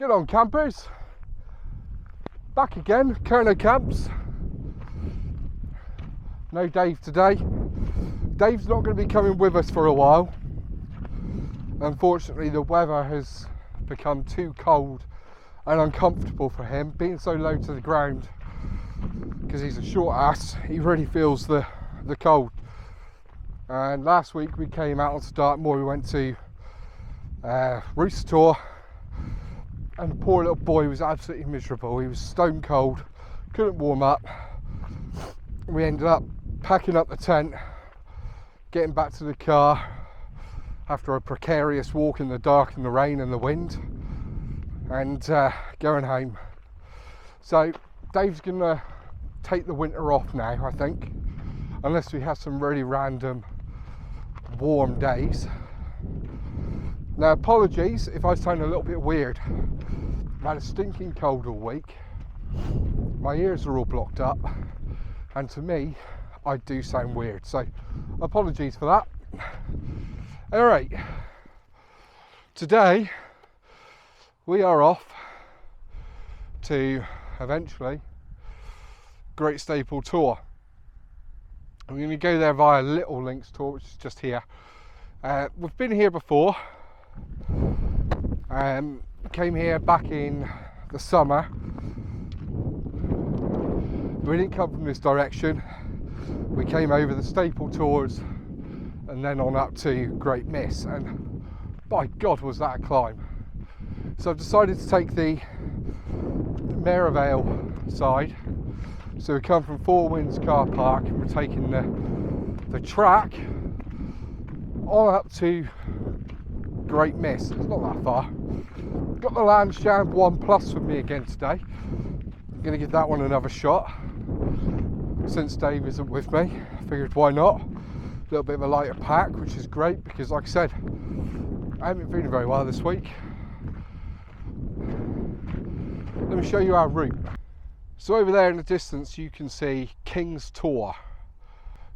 Geddon Campers, back again, Kerno Camps. No Dave today. Dave's not going to be coming with us for a while. Unfortunately, the weather has become too cold and uncomfortable for him, being so low to the ground. Because he's a short ass, he really feels the cold. And last week we came out onto Dartmoor. We went to Rooster Tour, and the poor little boy was absolutely miserable. He was stone cold, couldn't warm up. We ended up packing up the tent, getting back to the car after a precarious walk in the dark and the rain and the wind, and going home. So Dave's gonna take the winter off now, I think, unless we have some really random warm days. Now, apologies if I sound a little bit weird. I've had a stinking cold all week. My ears are all blocked up, and to me, I do sound weird. So, apologies for that. All right. Today, we are off to eventually Great Staple Tour. I'm going to go there via Little Links Tour, which is just here. We've been here before. Came here back in the summer. We didn't come from this direction. We came over the Staple Tours and then on up to Great Miss, and by God was that a climb. So I've decided to take the Merivale side. So we come from Four Winds Car Park and we're taking the track on up to Great Miss. It's not that far. Got the Lanshan 1 Plus with me again today. I'm going to give that one another shot. Since Dave isn't with me, I figured why not. A little bit of a lighter pack, which is great because, like I said, I haven't been feeling very well this week. Let me show you our route. So over there in the distance you can see King's Tor,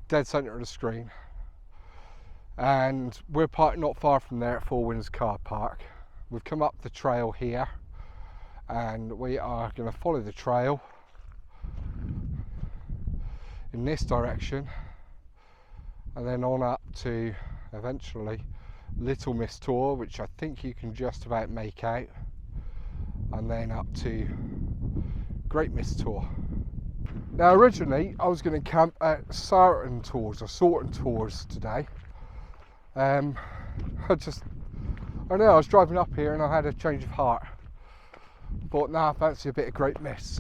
dead centre of the screen. And we're parked not far from there at Four Winds Car Park. We've come up the trail here and we are going to follow the trail in this direction and then on up to eventually Little Miss Tor, which I think you can just about make out, and then up to Great Miss Tor. Now originally I was going to camp at Sarton Tours today. I know I was driving up here and I had a change of heart. Thought, nah, I fancy a bit of Great Miss.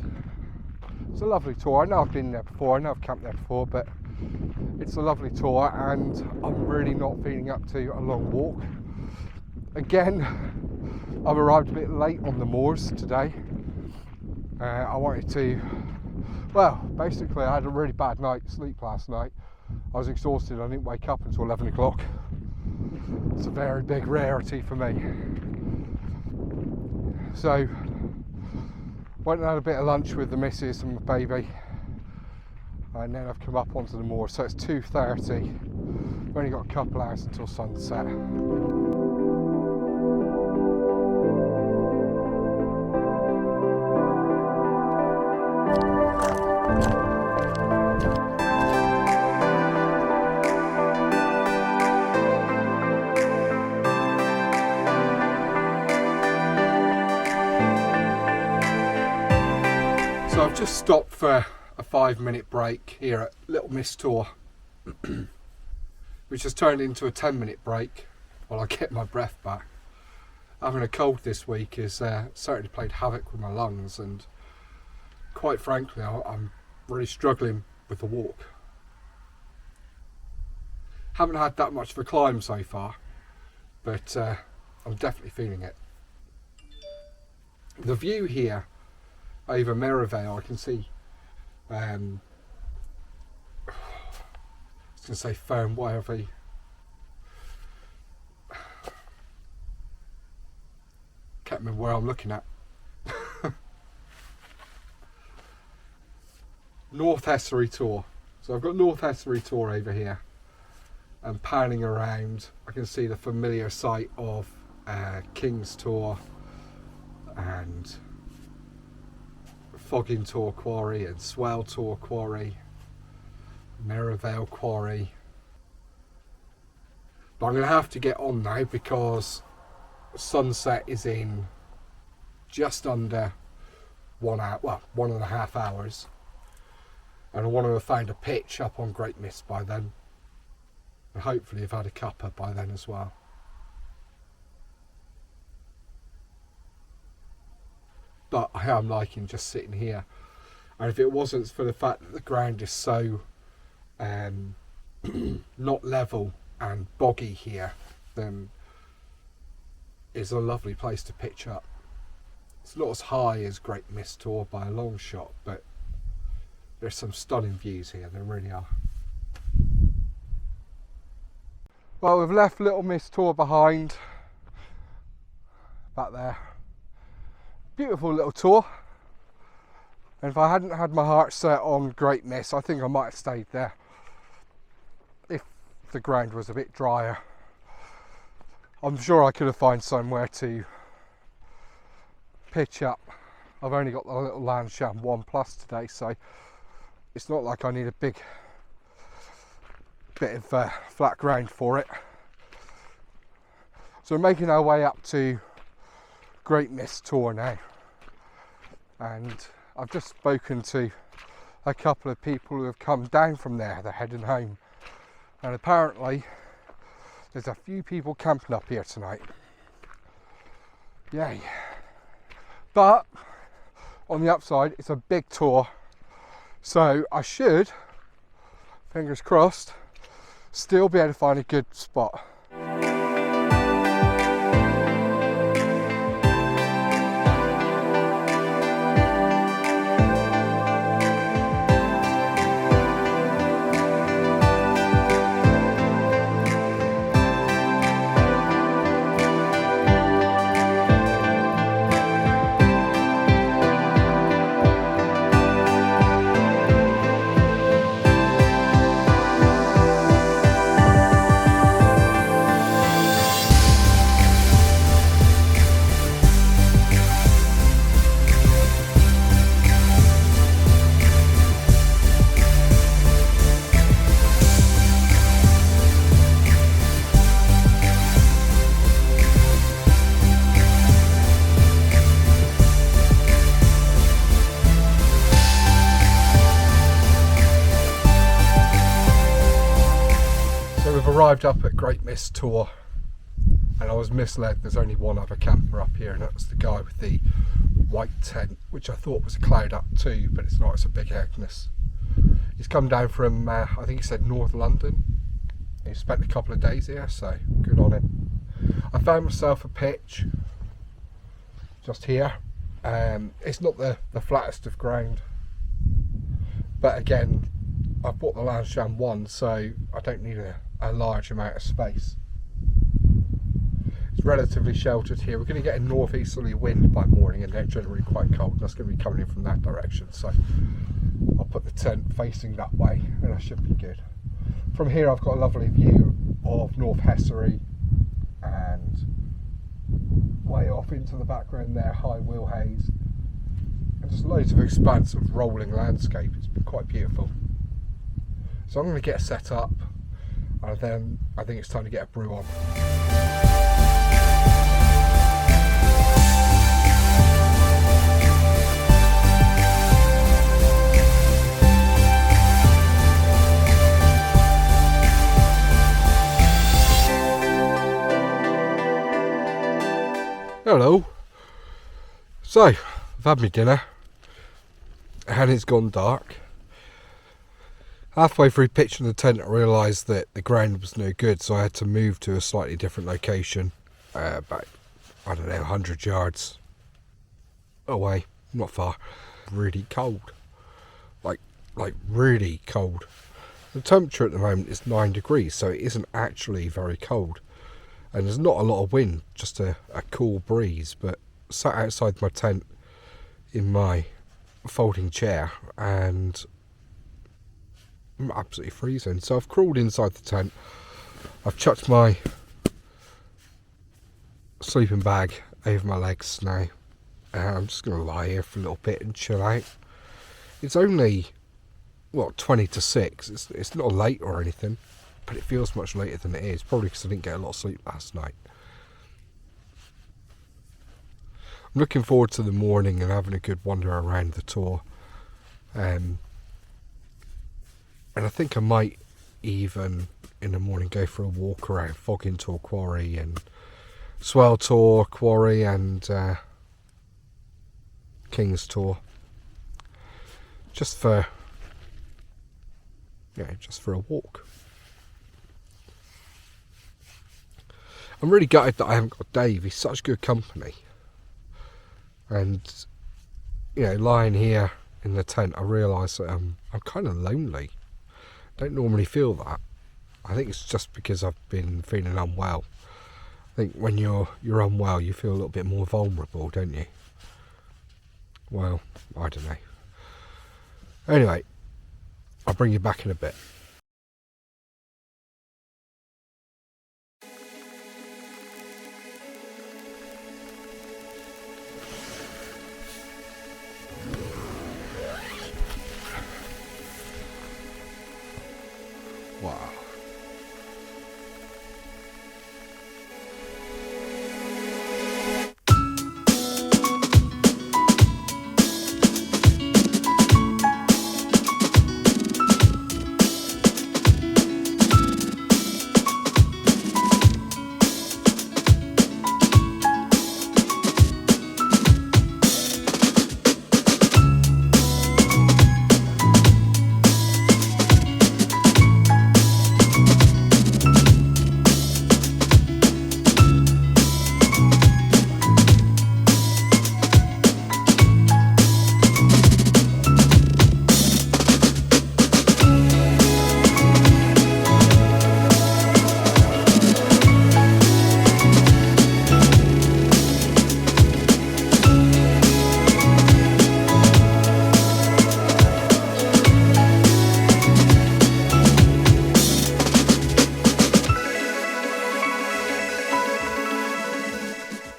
It's a lovely tour. I know I've been there before, I know I've camped there before, but it's a lovely tour and I'm really not feeling up to a long walk. Again, I've arrived a bit late on the moors today. I wanted to, well, basically I had a really bad night's sleep last night. I was exhausted, I didn't wake up until 11 o'clock. It's a very big rarity for me. So, went and had a bit of lunch with the missus and my baby, and then I've come up onto the moor. So it's 2:30. We've only got a couple hours until sunset. So I've just stopped for a 5-minute break here at Little Miss Tor, which has turned into a 10-minute break while I get my breath back. Having a cold this week has certainly played havoc with my lungs, and quite frankly I'm really struggling with the walk. Haven't had that much of a climb so far, but I'm definitely feeling it. The view here over Merivale, I can see, I was going to say Fern Wyerby. Can't remember where I'm looking at. North Essery Tor. So I've got North Essery Tor over here, and panning around I can see the familiar site of King's Tor, and Fogging Tor Quarry and Swell Tor Quarry, Merivale Quarry. But I'm going to have to get on now because sunset is in just under 1 hour, well, 1.5 hours. And I want to have found a pitch up on Great Mist by then. And hopefully have had a cuppa by then as well. But I am liking just sitting here. And if it wasn't for the fact that the ground is so not level and boggy here, then it's a lovely place to pitch up. It's not as high as Great Mist Tor by a long shot, but there's some stunning views here, there really are. Well, we've left Little Mist Tor behind, back there. Beautiful little tour. And if I hadn't had my heart set on Great Mist, I think I might have stayed there if the ground was a bit drier. I'm sure I could have found somewhere to pitch up. I've only got the little Lanshan 1 Plus today, so it's not like I need a big bit of flat ground for it. So we're making our way up to Great Mist Tor now, and I've just spoken to a couple of people who have come down from there. They're heading home, and apparently there's a few people camping up here tonight. Yay. But on the upside, it's a big tour, so I should, fingers crossed, still be able to find a good spot. Arrived up at Great Mist Tor, and I was misled. There's only one other camper up here, and that's the guy with the white tent, which I thought was a cloud up too, but it's not. It's a big Agnes. He's come down from I think he said North London. He spent a couple of days here, so good on him. I found myself a pitch just here. It's not the flattest of ground, but again, I've bought the Lanshan 1, so I don't need a large amount of space. It's relatively sheltered here. We're going to get a northeasterly wind by morning, and they're generally quite cold. That's going to be coming in from that direction, so I'll put the tent facing that way, and I should be good. From here I've got a lovely view of North Hessery, and way off into the background there, High Will Haze, and just loads of expanse of rolling landscape. It's been quite beautiful. So I'm going to get set up, and then I think it's time to get a brew on. Hello. So, I've had my dinner, and it's gone dark. Halfway through pitching the tent, I realised that the ground was no good, so I had to move to a slightly different location, about, I don't know, 100 yards away, not far. Really cold, like really cold. The temperature at the moment is 9 degrees, so it isn't actually very cold, and there's not a lot of wind, just a cool breeze. But sat outside my tent in my folding chair, and I'm absolutely freezing. So I've crawled inside the tent. I've chucked my sleeping bag over my legs now, I'm just going to lie here for a little bit and chill out. It's only, what, 20 to 6. It's not late or anything, but it feels much later than it is. Probably because I didn't get a lot of sleep last night. I'm looking forward to the morning and having a good wander around the tour. And I think I might even in the morning go for a walk around Fogging Tor Quarry and Swell Tor Quarry and King's Tor. Just for a walk. I'm really gutted that I haven't got Dave. He's such good company. And lying here in the tent, I realise that I'm kind of lonely. Don't normally feel that. I think it's just because I've been feeling unwell. I think when you're unwell, you feel a little bit more vulnerable, don't you? Well, I don't know. Anyway, I'll bring you back in a bit. Wow.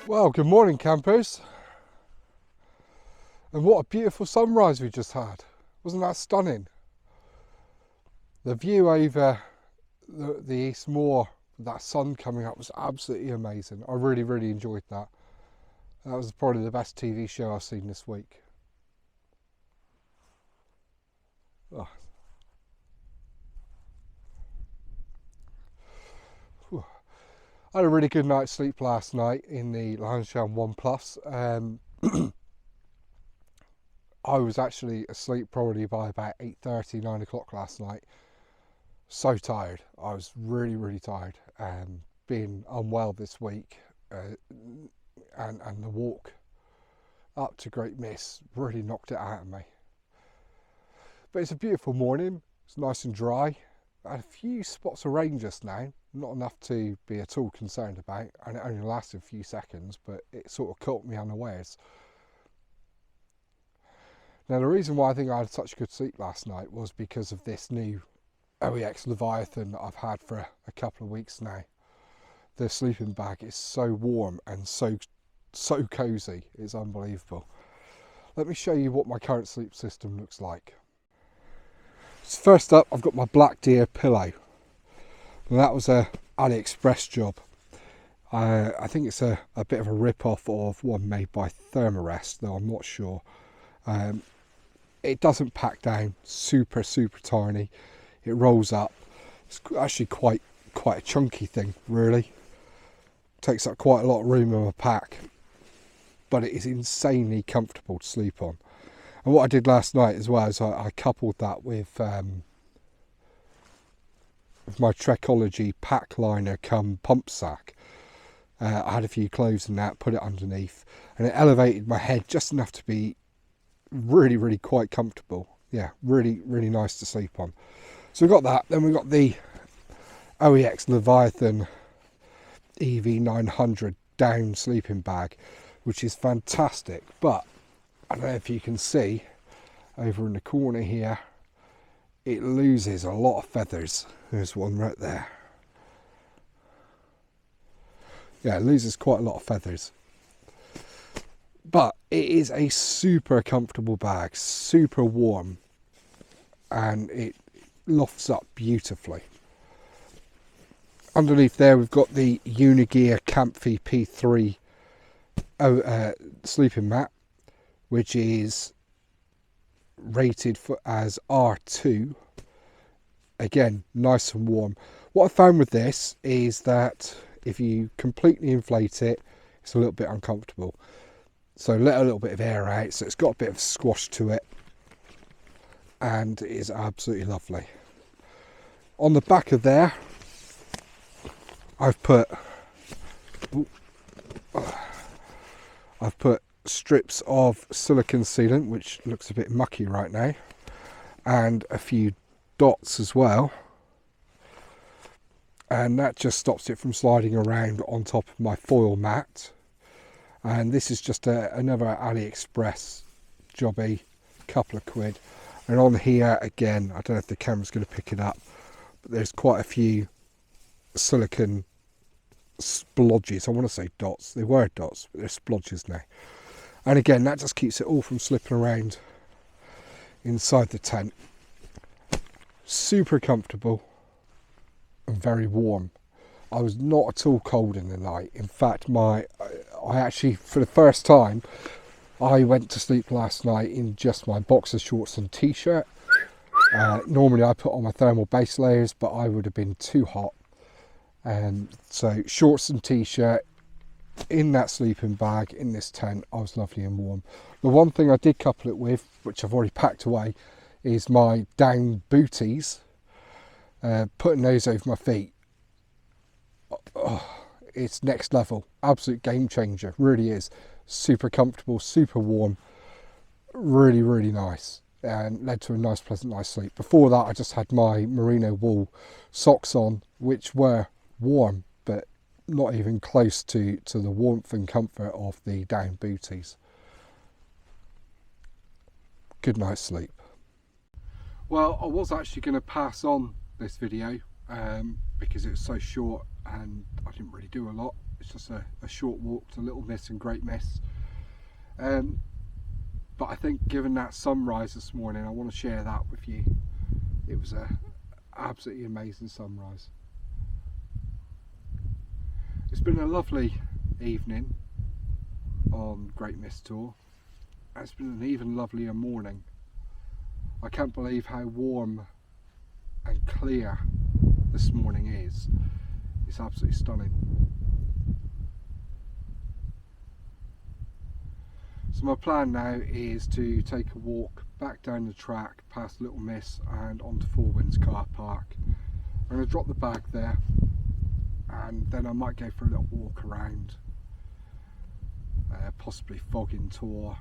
Well, good morning, campers. And what a beautiful sunrise we just had. Wasn't that stunning? The view over the East Moor, that sun coming up, was absolutely amazing. I really, really enjoyed that. That was probably the best TV show I've seen this week. Oh. I had a really good night's sleep last night in the Lanshan 1 Plus. I was actually asleep probably by about 8:30, 9 o'clock last night. So tired. I was really, really tired. Being unwell this week and the walk up to Great Miss really knocked it out of me. But it's a beautiful morning. It's nice and dry. I had a few spots of rain just now, not enough to be at all concerned about, and it only lasted a few seconds, but it sort of caught me unawares. Now, the reason why I think I had such good sleep last night was because of this new OEX Leviathan that I've had for a couple of weeks now. The sleeping bag is so warm and so cosy, it's unbelievable. Let me show you what my current sleep system looks like. So first up, I've got my Black Deer pillow. And that was a AliExpress job. I think it's a bit of a rip-off of one made by Thermarest, though I'm not sure. It doesn't pack down, super tiny. It rolls up. It's actually quite a chunky thing, really. Takes up quite a lot of room in my pack, but it is insanely comfortable to sleep on. And what I did last night as well is I coupled that with my Trekology pack liner come pump sack. I had a few clothes in that, put it underneath, and it elevated my head just enough to be really quite comfortable. Yeah, really nice to sleep on. So we've got that. Then we've got the OEX Leviathan EV900 down sleeping bag, which is fantastic. But I don't know if you can see over in the corner here, it loses a lot of feathers. There's one right there. Yeah, it loses quite a lot of feathers. But it is a super comfortable bag, super warm, and it lofts up beautifully. Underneath there we've got the Unigear Campfy P3 sleeping mat, which is rated as R2. Again, nice and warm. What I found with this is that if you completely inflate it, it's a little bit uncomfortable. So let a little bit of air out, so it's got a bit of squash to it, and it is absolutely lovely. On the back of there, I've put strips of silicone sealant, which looks a bit mucky right now, and a few dots as well, and that just stops it from sliding around on top of my foil mat. And this is just another AliExpress jobby, couple of quid. And on here again, I don't know if the camera's going to pick it up, but there's quite a few silicone splodges. I want to say dots, they were dots, but they're splodges now. And again, that just keeps it all from slipping around inside the tent. Super comfortable and very warm. I was not at all cold in the night. In fact, I actually, for the first time, I went to sleep last night in just my boxer shorts and t-shirt. Normally I put on my thermal base layers, but I would have been too hot. So shorts and t-shirt in that sleeping bag in this tent, I was lovely and warm. The one thing I did couple it with, which I've already packed away, is my down booties. Putting those over my feet, it's next level, absolute game changer, really is. Super comfortable, super warm, really, really nice, and led to a nice pleasant night's sleep. Before that I just had my merino wool socks on, which were warm but not even close to the warmth and comfort of the down booties. Good night's sleep. Well, I was actually going to pass on this video because it was so short and I didn't really do a lot. It's just a short walk to Little Miss and Great Miss, but I think given that sunrise this morning, I want to share that with you. It was a absolutely amazing sunrise. It's been a lovely evening on Great Miss Tour, and it's been an even lovelier morning. I can't believe how warm and clear this morning is. It's absolutely stunning. So my plan now is to take a walk back down the track past Little Miss and onto Four Winds car park. I'm going to drop the bag there, and then I might go for a little walk around, possibly Fogging Tour,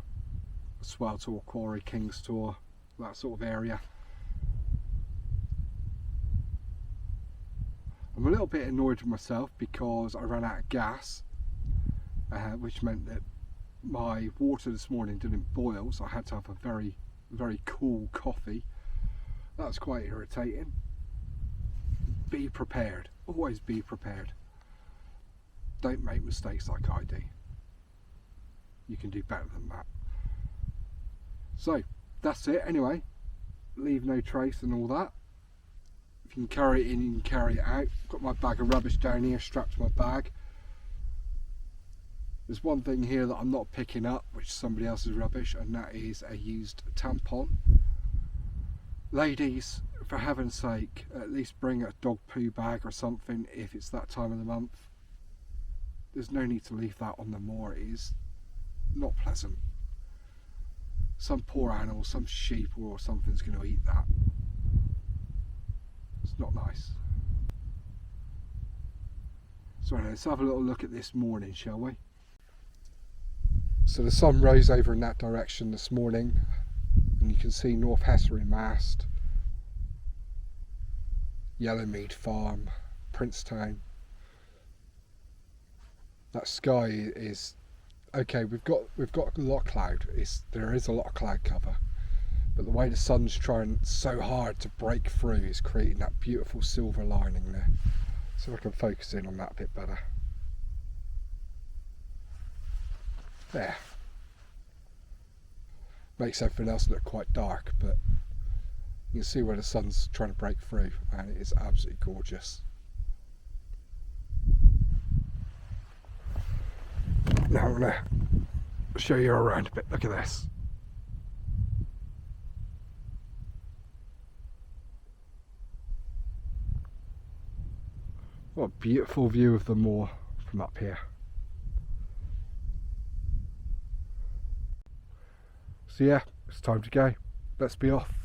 Swell Tour, Quarry, King's Tour, that sort of area. I'm a little bit annoyed with myself because I ran out of gas, which meant that my water this morning didn't boil, so I had to have a very, very cool coffee. That was quite irritating. Be prepared, always be prepared. Don't make mistakes like I do. You can do better than that. So that's it anyway. Leave no trace and all that. If you can carry it in, you can carry it out. I've got my bag of rubbish down here strapped to my bag. There's one thing here that I'm not picking up, which is somebody else's rubbish, and that is a used tampon. Ladies, for heaven's sake, at least bring a dog poo bag or something if it's that time of the month. There's no need to leave that on the moor. It is not pleasant. Some poor animal, some sheep or something's going to eat that. It's not nice. So anyway, let's have a little look at this morning, shall we? So the sun rose over in that direction this morning, and you can see North Hessery Mast, Yellowmead Farm, Princetown. That sky is okay. We've got a lot of cloud. There is a lot of cloud cover, but the way the sun's trying so hard to break through is creating that beautiful silver lining there. So I can focus in on that a bit better. There. makes everything else look quite dark, but you can see where the sun's trying to break through, and it is absolutely gorgeous. Now I'm going to show you around a bit. Look at this. What a beautiful view of the moor from up here. So yeah, it's time to go. Let's be off.